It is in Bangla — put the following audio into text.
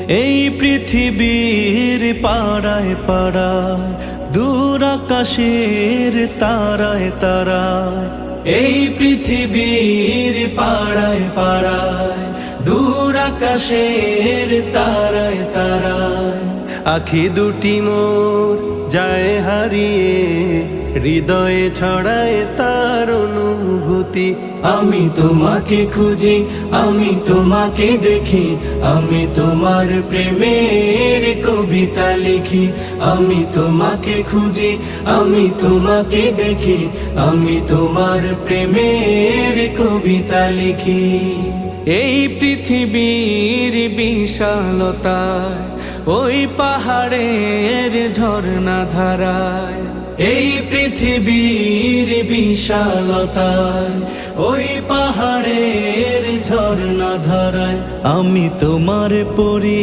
এই পৃথিবীর পাড়ায় পাড়ায়, দূর আকাশের তারায় তারায়। এই পৃথিবীর পাড়ায় পাড়ায়, দূর আকাশের তারায় তারায়। আখি দুটি মোর যায় হারিয়ে, হৃদয়ে ছড়ায় তার অনুভূতি। আমি তোমাকে খুঁজি, আমি তোমাকে দেখি, আমি তোমার প্রেমের কবিতা লিখি। আমি তোমাকে খুঁজি, আমি তোমাকে দেখি, আমি তোমার প্রেমের কবিতা লিখি। এই পৃথিবীর বিশালতায়, ওই পাহাড়ের ঝর্ণা ধারায়। এই পৃথিবীর বিশালতায়, ওই পাহাড়ের ঝর্ণা ধারায়। আমি তোমার পরি